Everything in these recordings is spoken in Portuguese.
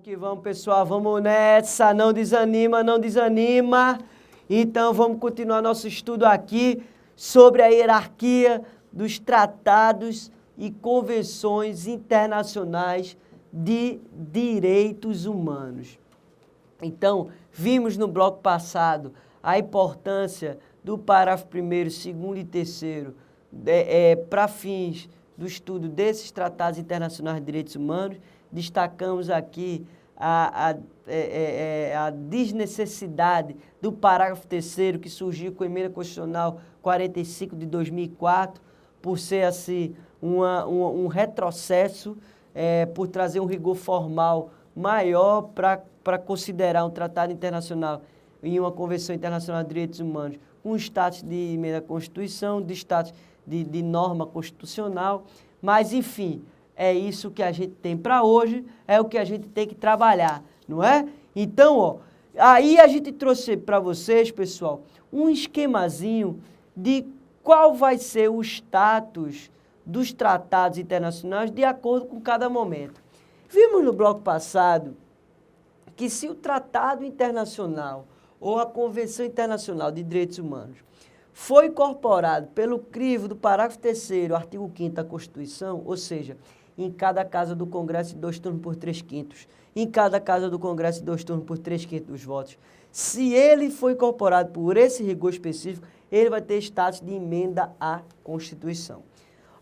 que vamos, pessoal. Vamos nessa. Não desanima, não desanima. Então, vamos continuar nosso estudo aqui sobre a hierarquia dos tratados e convenções internacionais de direitos humanos. Então, vimos no bloco passado a importância do parágrafo 1º, 2º e 3º para fins do estudo desses tratados internacionais de direitos humanos. Destacamos aqui a desnecessidade do parágrafo 3º, que surgiu com a Emenda Constitucional 45 de 2004, por ser assim um retrocesso, por trazer um rigor formal maior para considerar um tratado internacional e uma Convenção Internacional de Direitos Humanos com status de emenda à Constituição, de status de norma constitucional, mas enfim, é isso que a gente tem para hoje, é o que a gente tem que trabalhar, não é? Então, ó, aí a gente trouxe para vocês, pessoal, um esquemazinho de qual vai ser o status dos tratados internacionais de acordo com cada momento. Vimos no bloco passado que se o tratado internacional ou a Convenção Internacional de Direitos Humanos foi incorporado pelo crivo do parágrafo 3º, artigo 5º da Constituição, ou seja, em cada casa do Congresso, 2 turnos por 3/5, em cada casa do Congresso, 2 turnos por 3/5 dos votos. Se ele foi incorporado por esse rigor específico, ele vai ter status de emenda à Constituição.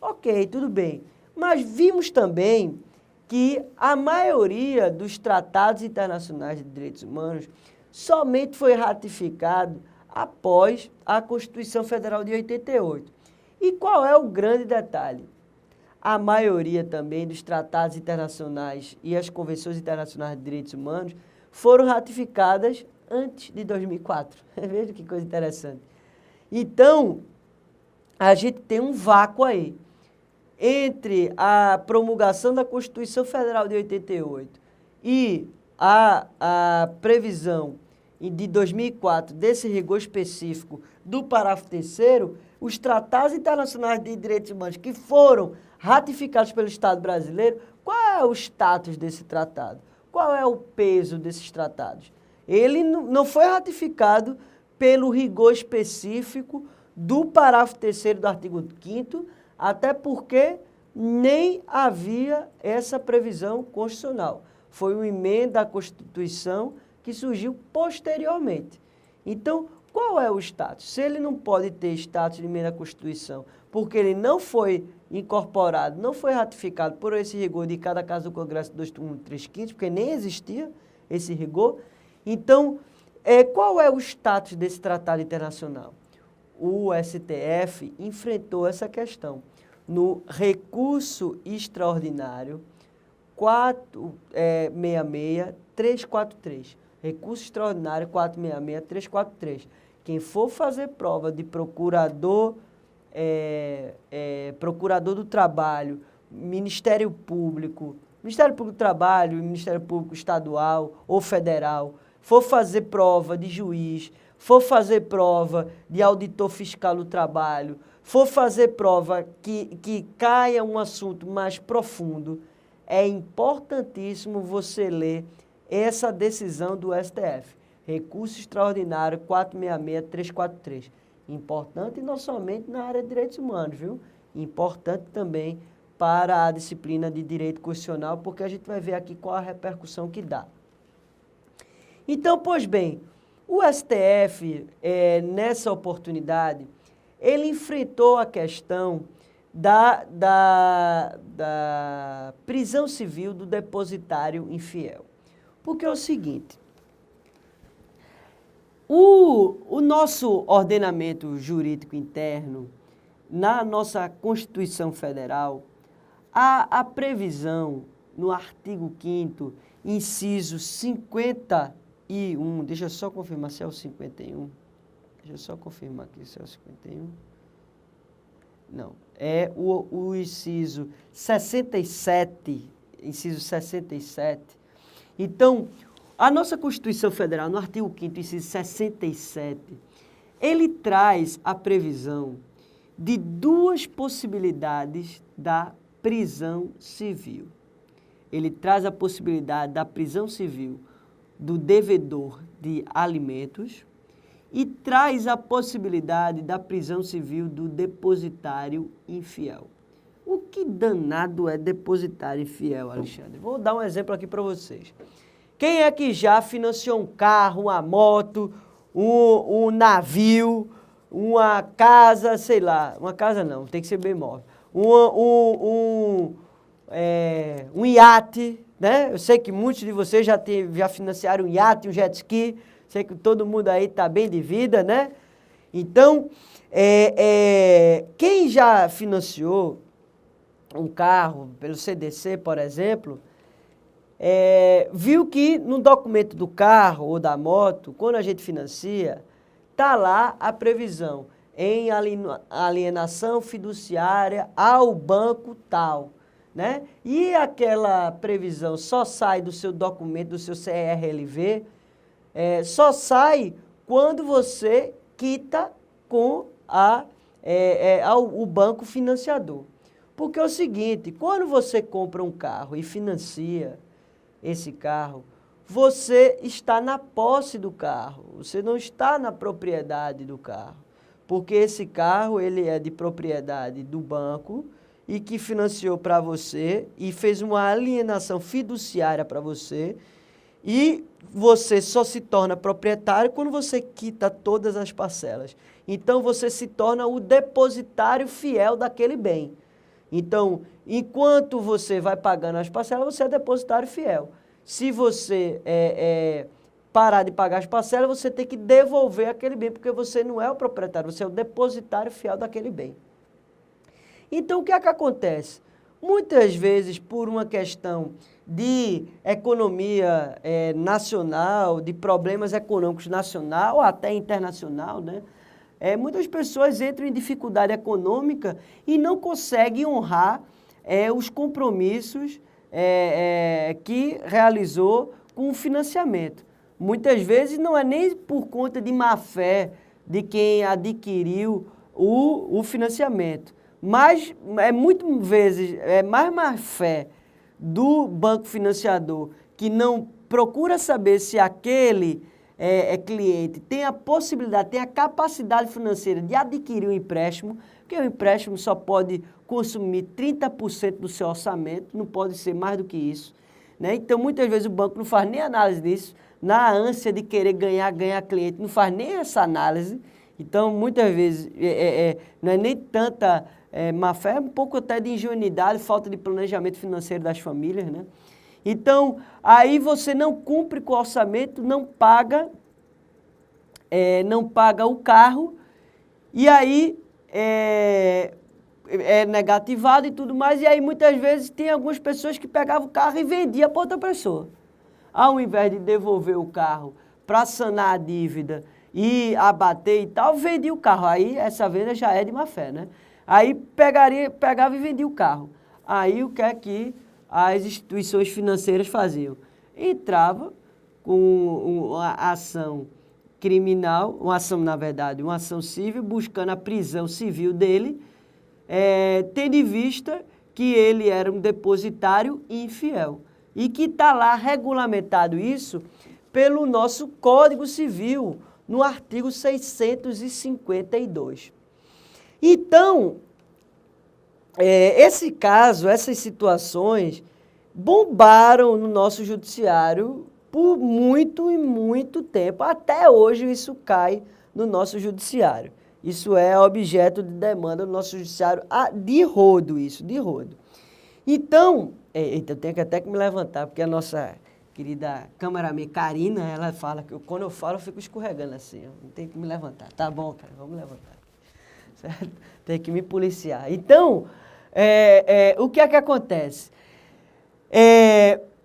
Ok, tudo bem. Mas vimos também que a maioria dos tratados internacionais de direitos humanos somente foi ratificado após a Constituição Federal de 88. E qual é o grande detalhe? A maioria também dos tratados internacionais e as convenções internacionais de direitos humanos foram ratificadas antes de 2004. Veja que coisa interessante. Então, a gente tem um vácuo aí entre a promulgação da Constituição Federal de 88 e a previsão de 2004 desse rigor específico do parágrafo 3º, os tratados internacionais de direitos humanos que foram ratificados pelo Estado brasileiro, qual é o status desse tratado? Qual é o peso desses tratados? Ele não foi ratificado pelo rigor específico do parágrafo 3º do artigo 5º, até porque nem havia essa previsão constitucional. Foi uma emenda à Constituição que surgiu posteriormente. Então, qual é o status? Se ele não pode ter status de emenda à Constituição, porque ele não foi incorporado, não foi ratificado por esse rigor de cada casa do Congresso 2 turnos 3/5, porque nem existia esse rigor. Então, qual é o status desse tratado internacional? O STF enfrentou essa questão no recurso extraordinário 466-343. Recurso extraordinário 466-343. Quem for fazer prova de procurador do Trabalho, Ministério Público do Trabalho, Ministério Público Estadual ou Federal, for fazer prova de juiz, for fazer prova de auditor fiscal do trabalho, for fazer prova que caia um assunto mais profundo, é importantíssimo você ler essa decisão do STF. Recurso extraordinário 466-343. Importante não somente na área de direitos humanos, viu? Importante também para a disciplina de direito constitucional, porque a gente vai ver aqui qual a repercussão que dá. Então, pois bem, o STF, nessa oportunidade, ele enfrentou a questão da prisão civil do depositário infiel. Porque é o seguinte, o nosso ordenamento jurídico interno, na nossa Constituição Federal, a previsão no artigo 5º, inciso 51, deixa eu só confirmar se é o 51, deixa eu só confirmar aqui se é o 51, não, é o inciso 67, Então, a nossa Constituição Federal, no artigo 5º, inciso 67, ele traz a previsão de duas possibilidades da prisão civil. ele traz a possibilidade da prisão civil do devedor de alimentos e traz a possibilidade da prisão civil do depositário infiel. O que danado é depositário infiel, Alexandre? Vou dar um exemplo aqui para vocês. Quem é que já financiou um carro, uma moto, um navio, uma casa, sei lá, uma casa não, tem que ser bem móvel, um iate, né? Eu sei que muitos de vocês já financiaram um iate, um jet ski, sei que todo mundo aí está bem de vida, né? Então, quem já financiou um carro pelo CDC, por exemplo, viu que no documento do carro ou da moto, quando a gente financia, está lá a previsão em alienação fiduciária ao banco tal, né? E aquela previsão só sai do seu documento, do seu CRLV, só sai quando você quita com o banco financiador. Porque é o seguinte, quando você compra um carro e financia esse carro, você está na posse do carro, você não está na propriedade do carro. Porque esse carro, ele é de propriedade do banco e que financiou para você e fez uma alienação fiduciária para você e você só se torna proprietário quando você quita todas as parcelas. Então, você se torna o depositário fiel daquele bem. Então, enquanto você vai pagando as parcelas, você é depositário fiel. Se você parar de pagar as parcelas, você tem que devolver aquele bem, porque você não é o proprietário, você é o depositário fiel daquele bem. Então, o que é que acontece? Muitas vezes, por uma questão de economia nacional, de problemas econômicos nacional ou até internacional, né? Muitas pessoas entram em dificuldade econômica e não conseguem honrar os compromissos que realizou com o financiamento. Muitas vezes não é nem por conta de má fé de quem adquiriu o financiamento, mas muitas vezes mais má fé do banco financiador que não procura saber se aquele cliente tem a possibilidade, tem a capacidade financeira de adquirir um empréstimo, porque o empréstimo só pode consumir 30% do seu orçamento, não pode ser mais do que isso, né? Então, muitas vezes o banco não faz nem análise disso, na ânsia de querer ganhar cliente, não faz nem essa análise. Então, muitas vezes, não é nem tanta má fé, é um pouco até de ingenuidade, falta de planejamento financeiro das famílias, né? Então, aí você não cumpre com o orçamento, não paga o carro, e aí é negativado e tudo mais, e aí muitas vezes tem algumas pessoas que pegavam o carro e vendiam para outra pessoa. Ao invés de devolver o carro para sanar a dívida e abater e tal, vendia o carro. Aí essa venda já é de má fé, né? Aí pegava e vendia o carro. Aí o que é que as instituições financeiras faziam? Entrava com uma ação criminal, uma ação civil, buscando a prisão civil dele, tendo em vista que ele era um depositário infiel. E que está lá regulamentado isso pelo nosso Código Civil, no artigo 652. Então, esse caso, essas situações, bombaram no nosso judiciário por muito e muito tempo. Até hoje isso cai no nosso judiciário. Isso é objeto de demanda no nosso judiciário de rodo, isso, de rodo. Então, eu tenho que até que me levantar, porque a nossa querida cameraman Karina, ela fala que quando eu falo eu fico escorregando assim, eu não tenho que me levantar. Tá bom, cara, vamos levantar. Certo? Tem que me policiar. Então, o que é que acontece?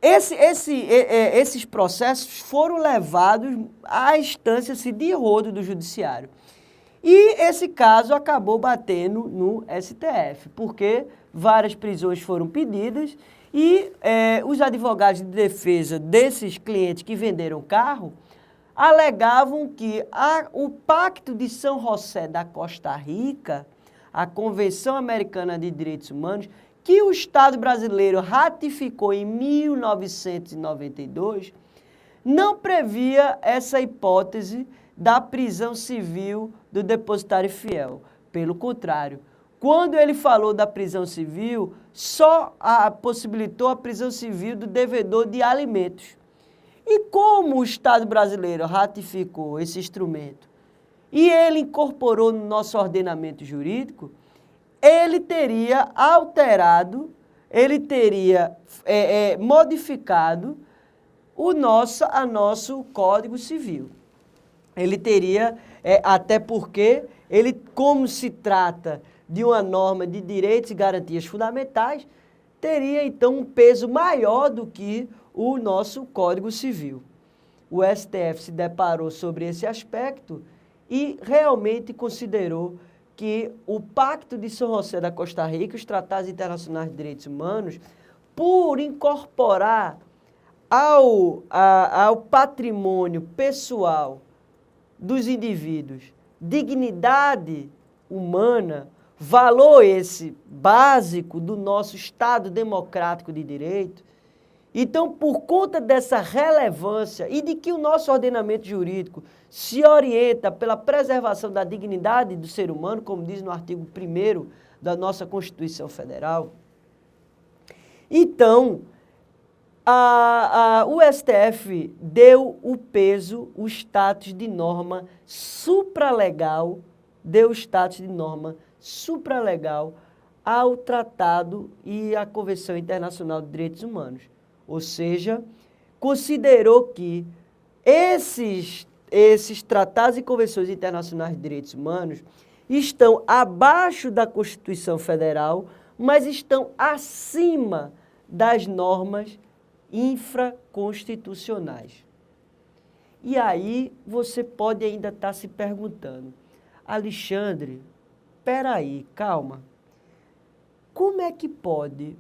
Esses processos foram levados à instância de rodo do judiciário. E esse caso acabou batendo no STF, porque várias prisões foram pedidas e os advogados de defesa desses clientes que venderam carro alegavam que o Pacto de São José da Costa Rica, a Convenção Americana de Direitos Humanos, que o Estado brasileiro ratificou em 1992, não previa essa hipótese da prisão civil do depositário fiel. Pelo contrário, quando ele falou da prisão civil, só possibilitou a prisão civil do devedor de alimentos. E como o Estado brasileiro ratificou esse instrumento e ele incorporou no nosso ordenamento jurídico, ele teria alterado, ele teria modificado o nosso Código Civil. Ele teria, até porque, como se trata de uma norma de direitos e garantias fundamentais, teria então um peso maior do que o nosso Código Civil. O STF se deparou sobre esse aspecto e realmente considerou que o Pacto de São José da Costa Rica e os Tratados Internacionais de Direitos Humanos, por incorporar ao patrimônio pessoal dos indivíduos dignidade humana, valor esse básico do nosso Estado democrático de direito. Então, por conta dessa relevância e de que o nosso ordenamento jurídico se orienta pela preservação da dignidade do ser humano, como diz no artigo 1º da nossa Constituição Federal, então, o STF deu o peso, o status de norma supralegal, ao Tratado e à Convenção Internacional de Direitos Humanos. Ou seja, considerou que esses tratados e convenções internacionais de direitos humanos estão abaixo da Constituição Federal, mas estão acima das normas infraconstitucionais. E aí você pode ainda estar se perguntando, Alexandre, peraí, calma, como é que pode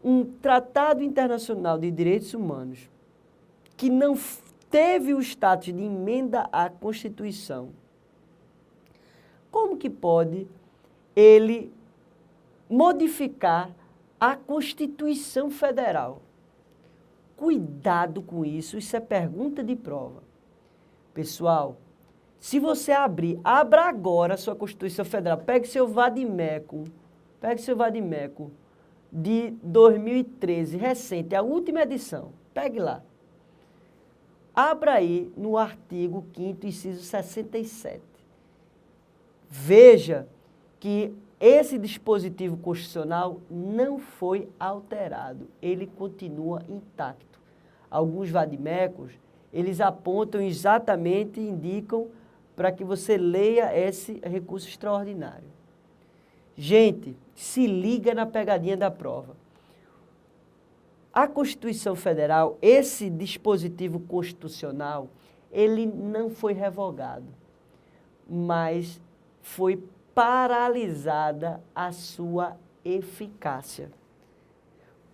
um tratado internacional de direitos humanos que não teve o status de emenda à Constituição, como que pode ele modificar a Constituição Federal? Cuidado com isso, isso é pergunta de prova. Pessoal, se você abra agora a sua Constituição Federal, pegue seu vadimeco de 2013, recente, a última edição, pegue lá. Abra aí no artigo 5º, inciso 67. Veja que esse dispositivo constitucional não foi alterado, ele continua intacto. Alguns vadimecos, eles apontam exatamente, indicam para que você leia esse recurso extraordinário. Gente, se liga na pegadinha da prova. A Constituição Federal, esse dispositivo constitucional, ele não foi revogado, mas foi paralisada a sua eficácia,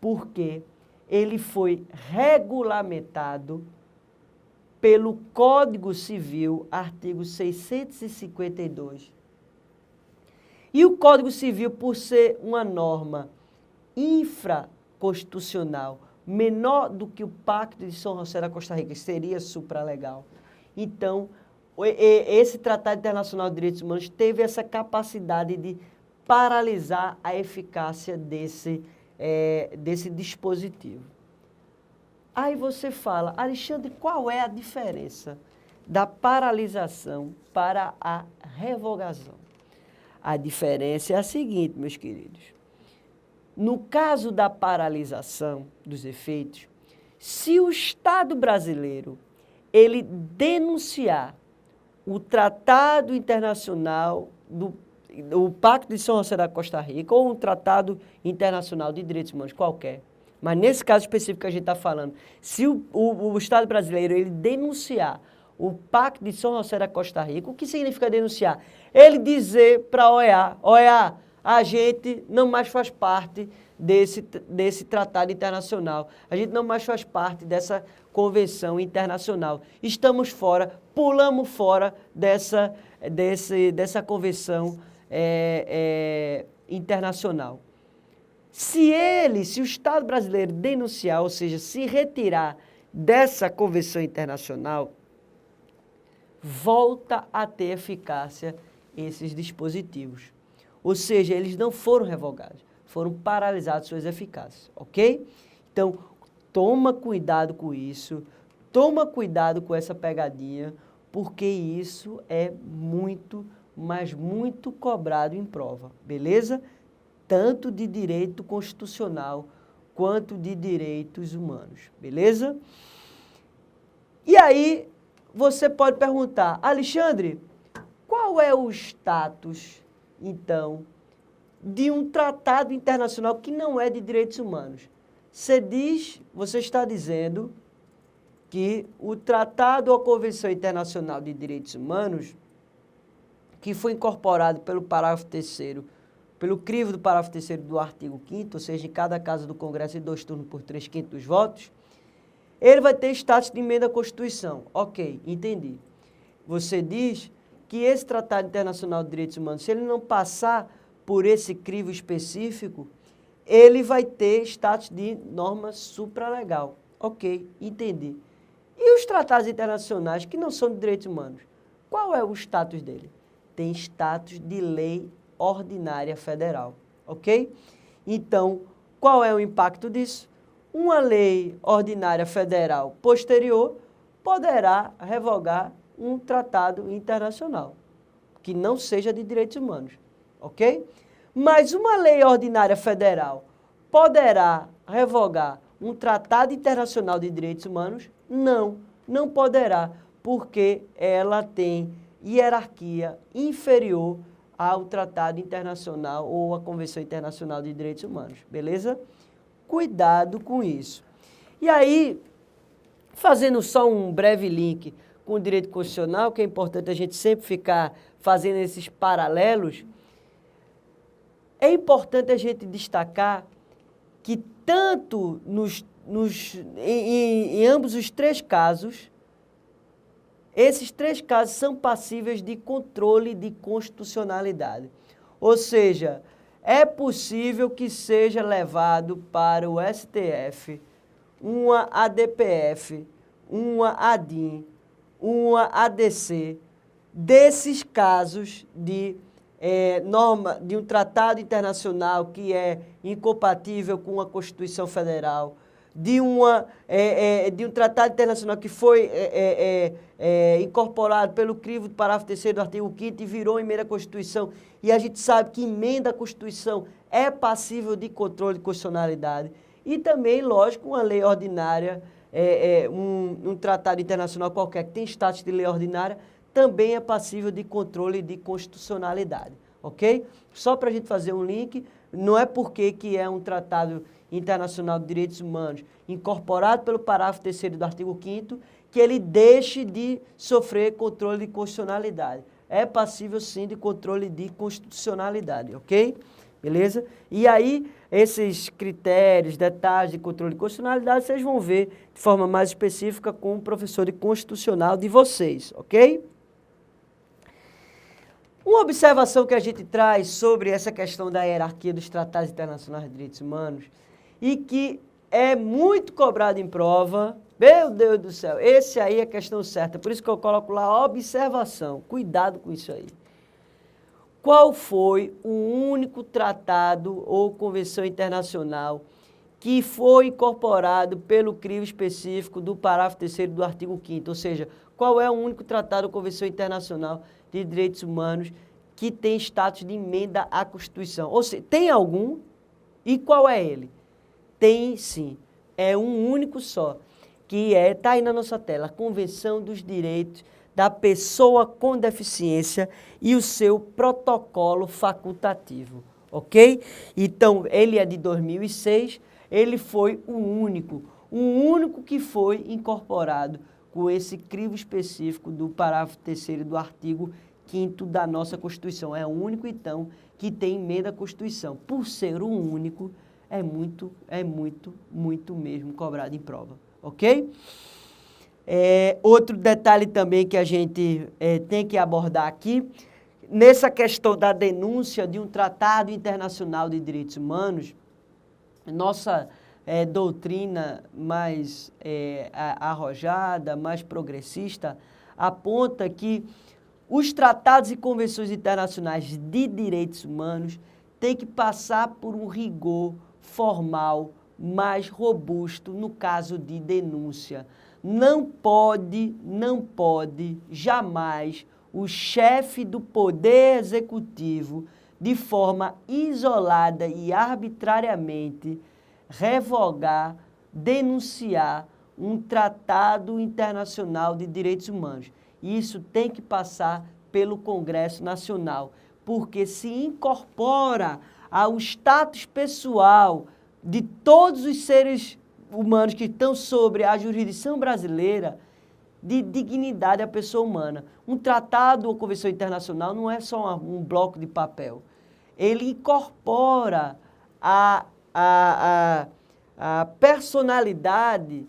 porque ele foi regulamentado pelo Código Civil, artigo 652. E o Código Civil, por ser uma norma infraconstitucional, menor do que o Pacto de São José da Costa Rica, seria supralegal. Então, esse Tratado Internacional de Direitos Humanos teve essa capacidade de paralisar a eficácia desse dispositivo. Aí você fala, Alexandre, qual é a diferença da paralisação para a revogação? A diferença é a seguinte, meus queridos. No caso da paralisação dos efeitos, se o Estado brasileiro ele denunciar o Tratado Internacional do Pacto de São José da Costa Rica ou um Tratado Internacional de Direitos Humanos qualquer, mas nesse caso específico que a gente está falando, se o Estado brasileiro ele denunciar o Pacto de São José da Costa Rica, o que significa denunciar? Ele dizer para a OEA, a gente não mais faz parte desse tratado internacional, a gente não mais faz parte dessa convenção internacional, estamos fora, pulamos fora dessa convenção internacional. Se o Estado brasileiro denunciar, ou seja, se retirar dessa convenção internacional, volta a ter eficácia esses dispositivos. Ou seja, eles não foram revogados, foram paralisados suas eficácias, ok? Então, toma cuidado com isso, toma cuidado com essa pegadinha, porque isso é muito, mas muito cobrado em prova, beleza? Tanto de direito constitucional quanto de direitos humanos, beleza? E aí, você pode perguntar, Alexandre, qual é o status, então, de um tratado internacional que não é de direitos humanos? Você está dizendo que o tratado ou a Convenção Internacional de Direitos Humanos, que foi incorporado pelo parágrafo 3º, pelo crivo do parágrafo 3º do artigo 5º, ou seja, em cada casa do Congresso em 2 turnos por 3/5 dos votos, ele vai ter status de emenda à Constituição. Ok, entendi. Você diz que esse Tratado Internacional de Direitos Humanos, se ele não passar por esse crivo específico, ele vai ter status de norma supralegal. Ok, entendi. E os tratados internacionais que não são de direitos humanos, qual é o status dele? Tem status de lei ordinária federal, ok? Então, qual é o impacto disso? Uma lei ordinária federal posterior poderá revogar um tratado internacional, que não seja de direitos humanos, ok? Mas uma lei ordinária federal poderá revogar um tratado internacional de direitos humanos? Não poderá, porque ela tem hierarquia inferior ao tratado internacional ou à Convenção Internacional de Direitos Humanos, beleza? Cuidado com isso. E aí, fazendo só um breve link com o direito constitucional, que é importante a gente sempre ficar fazendo esses paralelos, é importante a gente destacar que tanto em ambos os três casos, esses três casos são passíveis de controle de constitucionalidade. Ou seja, é possível que seja levado para o STF uma ADPF, uma ADIM, uma ADC, desses casos de norma de um tratado internacional que é incompatível com a Constituição Federal, de um tratado internacional que foi incorporado pelo crivo do parágrafo 3º do artigo 5º e virou emenda à Constituição, e a gente sabe que emenda à Constituição é passível de controle de constitucionalidade, e também, lógico, uma lei ordinária, um tratado internacional qualquer que tem status de lei ordinária, também é passível de controle de constitucionalidade, ok? Só para a gente fazer um link, não é porque que é um tratado internacional de direitos humanos incorporado pelo parágrafo 3º do artigo 5º que ele deixe de sofrer controle de constitucionalidade. É passível, sim, de controle de constitucionalidade, ok? Beleza? E aí, esses critérios, detalhes de controle de constitucionalidade, vocês vão ver de forma mais específica com o professor de constitucional de vocês, ok? Uma observação que a gente traz sobre essa questão da hierarquia dos tratados internacionais de direitos humanos e que é muito cobrado em prova, meu Deus do céu, esse aí é a questão certa, por isso que eu coloco lá observação, cuidado com isso aí. Qual foi o único tratado ou convenção internacional que foi incorporado pelo crivo específico do parágrafo 3º do artigo 5º? Ou seja, qual é o único tratado ou convenção internacional de direitos humanos que tem status de emenda à Constituição? Ou seja, tem algum? E qual é ele? Tem sim, é um único só, que está aí na nossa tela, a Convenção dos Direitos da Pessoa com Deficiência e o seu protocolo facultativo, ok? Então, ele é de 2006, ele foi o único que foi incorporado com esse crivo específico do parágrafo 3º do artigo 5º da nossa Constituição. É o único, então, que tem emenda à Constituição. Por ser o único, é muito mesmo cobrado em prova, ok? Outro detalhe também que a gente tem que abordar aqui, nessa questão da denúncia de um tratado internacional de direitos humanos, nossa doutrina mais arrojada, mais progressista, aponta que os tratados e convenções internacionais de direitos humanos têm que passar por um rigor formal mais robusto no caso de denúncia. Não pode jamais o chefe do poder executivo, de forma isolada e arbitrariamente, revogar, denunciar um tratado internacional de direitos humanos. Isso tem que passar pelo Congresso Nacional, porque se incorpora ao status pessoal de todos os seres humanos que estão sobre a jurisdição brasileira, de dignidade à pessoa humana. Um tratado ou convenção internacional não é só um bloco de papel. Ele incorpora a personalidade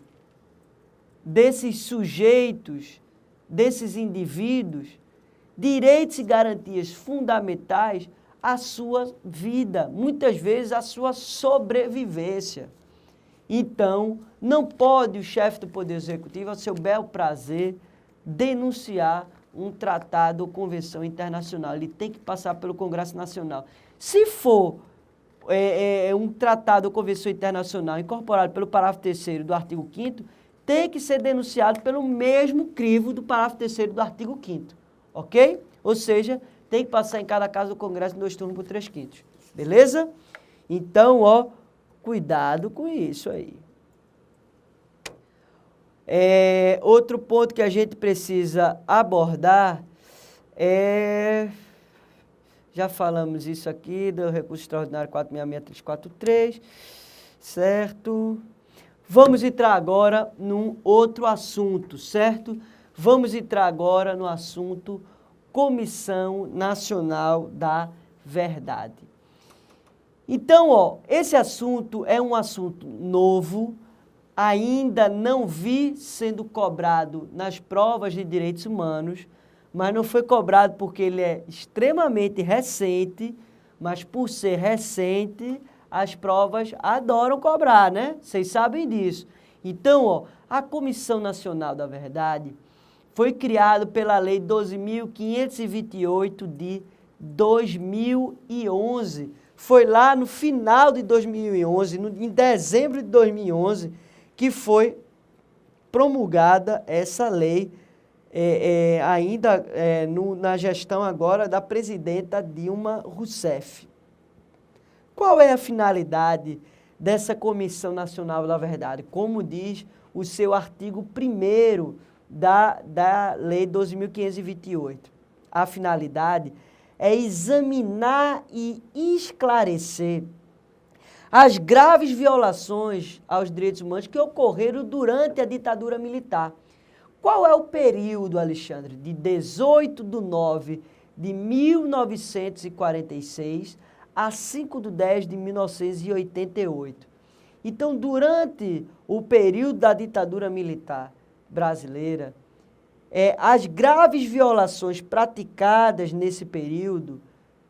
desses sujeitos, desses indivíduos, direitos e garantias fundamentais à sua vida, muitas vezes à sua sobrevivência. Então, não pode o chefe do Poder Executivo, a seu bel prazer, denunciar um tratado ou convenção internacional. Ele tem que passar pelo Congresso Nacional. Se for um tratado ou convenção internacional incorporado pelo parágrafo 3º do artigo 5º, tem que ser denunciado pelo mesmo crivo do parágrafo 3º do artigo 5º, ok? Ou seja, tem que passar em cada caso do Congresso em 2 turnos por 3/5, beleza? Então, ó, cuidado com isso aí. Outro ponto que a gente precisa abordar já falamos isso aqui, do recurso extraordinário 466343, certo? Vamos entrar agora num outro assunto, certo? Vamos entrar agora no assunto Comissão Nacional da Verdade. Então, ó, esse assunto é um assunto novo, ainda não vi sendo cobrado nas provas de direitos humanos, mas não foi cobrado porque ele é extremamente recente, mas por ser recente, as provas adoram cobrar, né? Vocês sabem disso. Então, ó, a Comissão Nacional da Verdade foi criada pela Lei 12.528 de 2011. Foi lá no final de 2011, em dezembro de 2011, que foi promulgada essa lei, na gestão agora da presidenta Dilma Rousseff. Qual é a finalidade dessa Comissão Nacional da Verdade? Como diz o seu artigo 1º da Lei 12.528. A finalidade é examinar e esclarecer as graves violações aos direitos humanos que ocorreram durante a ditadura militar. Qual é o período, Alexandre? De 18/9/1946 a 5/10/1988. Então, durante o período da ditadura militar brasileira, as graves violações praticadas nesse período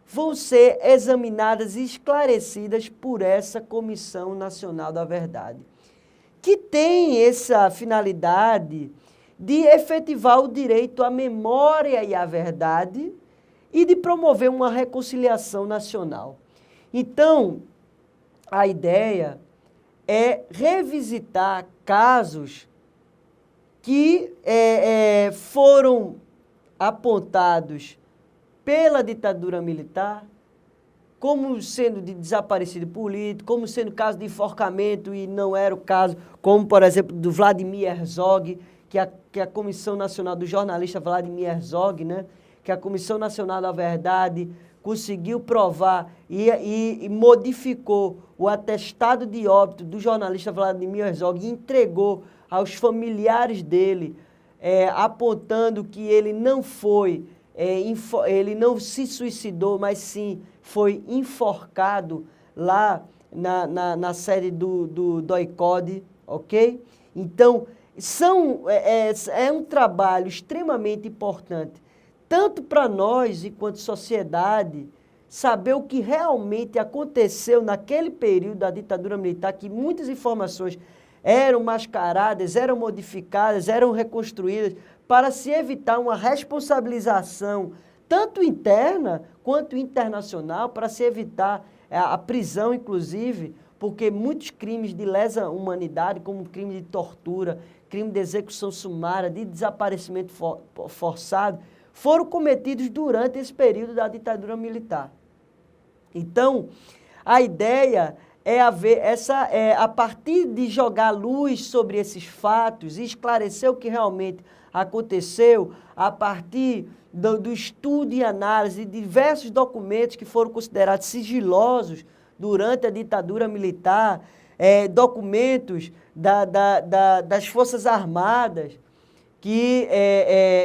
vão ser examinadas e esclarecidas por essa Comissão Nacional da Verdade, que tem essa finalidade de efetivar o direito à memória e à verdade e de promover uma reconciliação nacional. Então, a ideia é revisitar casos que foram apontados pela ditadura militar como sendo de desaparecido político, como sendo caso de enforcamento e não era o caso, como, por exemplo, do Vladimir Herzog, que a Comissão Nacional do jornalista Vladimir Herzog, né, que a Comissão Nacional da Verdade conseguiu provar e modificou o atestado de óbito do jornalista Vladimir Herzog e entregou aos familiares dele, apontando que ele não foi, ele não se suicidou, mas sim foi enforcado lá na sede do DOI-CODE, ok? Então, é um trabalho extremamente importante, tanto para nós, enquanto sociedade, saber o que realmente aconteceu naquele período da ditadura militar, que muitas informações eram mascaradas, eram modificadas, eram reconstruídas, para se evitar uma responsabilização tanto interna quanto internacional, para se evitar a prisão, inclusive, porque muitos crimes de lesa humanidade, como crime de tortura, crime de execução sumária, de desaparecimento forçado, foram cometidos durante esse período da ditadura militar. Então, a ideia é a partir de jogar luz sobre esses fatos e esclarecer o que realmente aconteceu, a partir do estudo e análise de diversos documentos que foram considerados sigilosos durante a ditadura militar, documentos das Forças Armadas que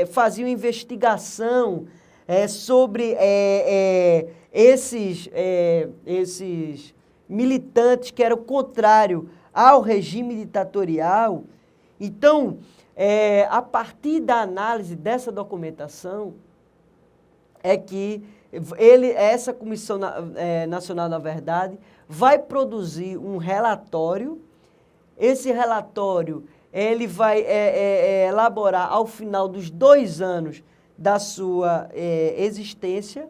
faziam investigação sobre esses militantes que eram contrários ao regime ditatorial. Então, a partir da análise dessa documentação, é que essa Comissão Nacional da Verdade vai produzir um relatório. Esse relatório ele vai elaborar ao final dos 2 anos da sua existência,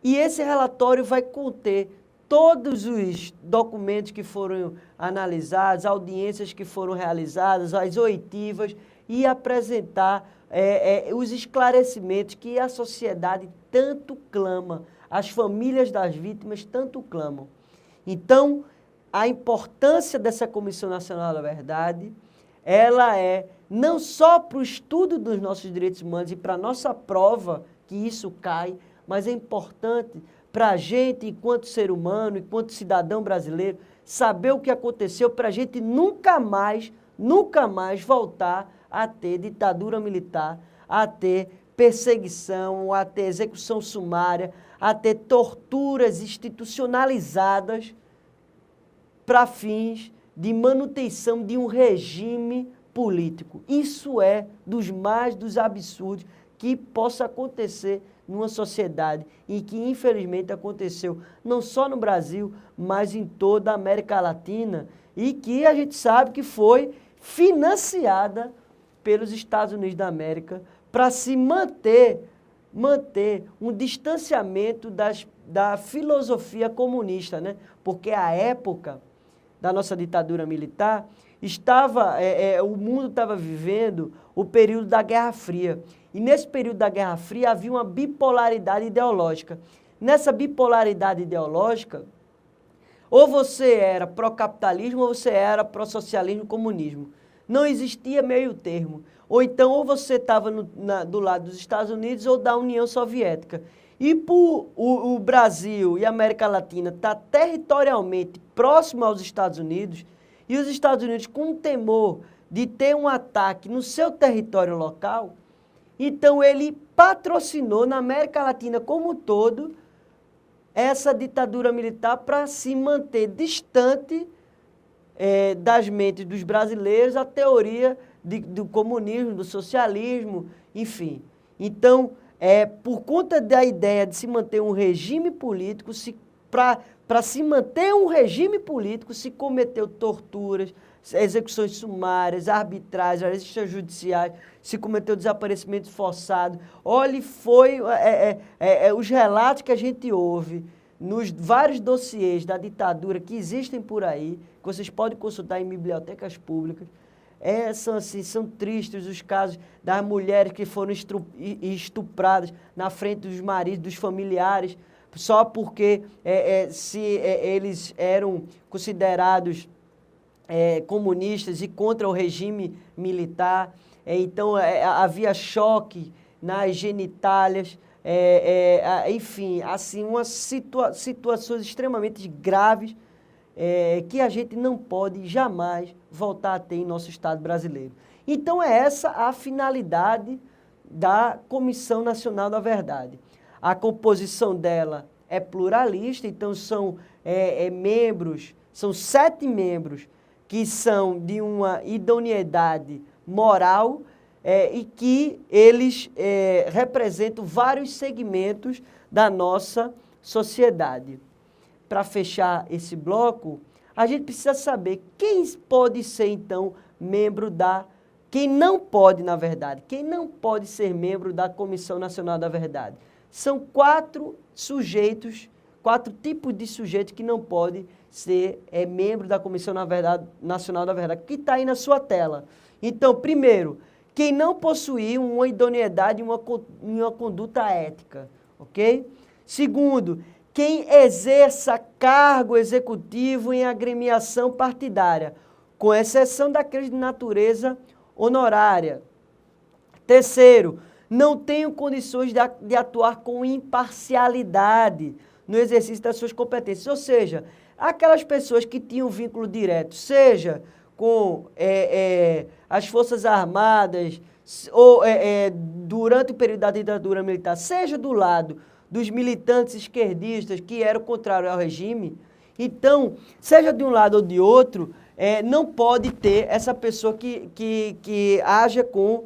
e esse relatório vai conter todos os documentos que foram analisados, audiências que foram realizadas, as oitivas, e apresentar os esclarecimentos que a sociedade tanto clama, as famílias das vítimas tanto clamam. Então, a importância dessa Comissão Nacional da Verdade, ela é não só para o estudo dos nossos direitos humanos e para a nossa prova que isso cai, mas é importante para a gente, enquanto ser humano, enquanto cidadão brasileiro, saber o que aconteceu para a gente nunca mais voltar a ter ditadura militar, a ter perseguição, a ter execução sumária, a ter torturas institucionalizadas para fins de manutenção de um regime político. Isso é dos absurdos que possa acontecer numa sociedade e que infelizmente aconteceu não só no Brasil, mas em toda a América Latina, e que a gente sabe que foi financiada pelos Estados Unidos da América para se manter um distanciamento da filosofia comunista, né? Porque a época da nossa ditadura militar, o mundo estava vivendo o período da Guerra Fria. E nesse período da Guerra Fria havia uma bipolaridade ideológica. Nessa bipolaridade ideológica, ou você era pró-capitalismo ou você era pró-socialismo, comunismo. Não existia meio termo. Ou então, ou você estava do lado dos Estados Unidos ou da União Soviética. E por o Brasil e a América Latina estar territorialmente próximo aos Estados Unidos, e os Estados Unidos com temor de ter um ataque no seu território local, então ele patrocinou na América Latina como um todo essa ditadura militar para se manter distante das mentes dos brasileiros a teoria do comunismo, do socialismo, enfim. Então, por conta da ideia de se manter um regime político, para se manter um regime político, se cometeu torturas, execuções sumárias, arbitrais, arrestos judiciais, se cometeu desaparecimento forçado. Olha, os relatos que a gente ouve nos vários dossiês da ditadura que existem por aí, que vocês podem consultar em bibliotecas públicas, são tristes os casos das mulheres que foram estupradas na frente dos maridos, dos familiares, só porque eles eram considerados comunistas e contra o regime militar. Então, havia choque nas genitálias, enfim, assim, situações extremamente graves que a gente não pode jamais voltar a ter em nosso Estado brasileiro. Então, é essa a finalidade da Comissão Nacional da Verdade. A composição dela é pluralista, então são são 7 membros que são de uma idoneidade moral e que eles representam vários segmentos da nossa sociedade. Para fechar esse bloco, a gente precisa saber quem pode ser, então, membro da... Quem não pode, na verdade, quem não pode ser membro da Comissão Nacional da Verdade. São 4 sujeitos, 4 tipos de sujeitos que não podem ser membro da Comissão Nacional da Verdade, que está aí na sua tela. Então, primeiro, quem não possuir uma idoneidade e uma conduta ética, ok? Segundo, quem exerça cargo executivo em agremiação partidária, com exceção daqueles de natureza honorária. Terceiro, não tenham condições de atuar com imparcialidade no exercício das suas competências. Ou seja, aquelas pessoas que tinham vínculo direto, seja com as Forças Armadas, ou durante o período da ditadura militar, seja do lado dos militantes esquerdistas que eram contrários ao regime, então, seja de um lado ou de outro, não pode ter essa pessoa que haja com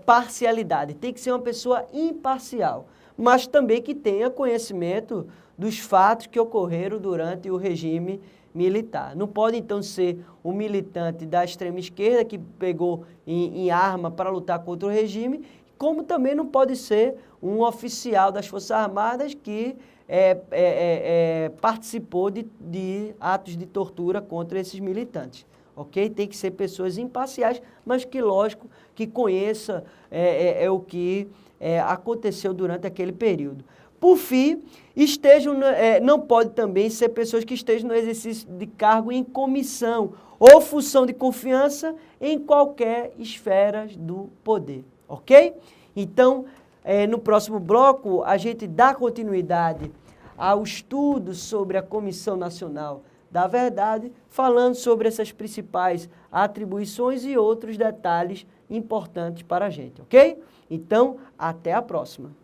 parcialidade. Tem que ser uma pessoa imparcial, mas também que tenha conhecimento dos fatos que ocorreram durante o regime militar. Não pode, então, ser um militante da extrema esquerda que pegou em arma para lutar contra o regime, como também não pode ser um oficial das Forças Armadas que participou de atos de tortura contra esses militantes. Ok? Tem que ser pessoas imparciais, mas que, lógico, que conheça o que aconteceu durante aquele período. Por fim, não pode também ser pessoas que estejam no exercício de cargo em comissão ou função de confiança em qualquer esfera do poder. Ok? Então, no próximo bloco, a gente dá continuidade ao estudo sobre a Comissão Nacional da Verdade, falando sobre essas principais atribuições e outros detalhes importantes para a gente, ok? Então, até a próxima.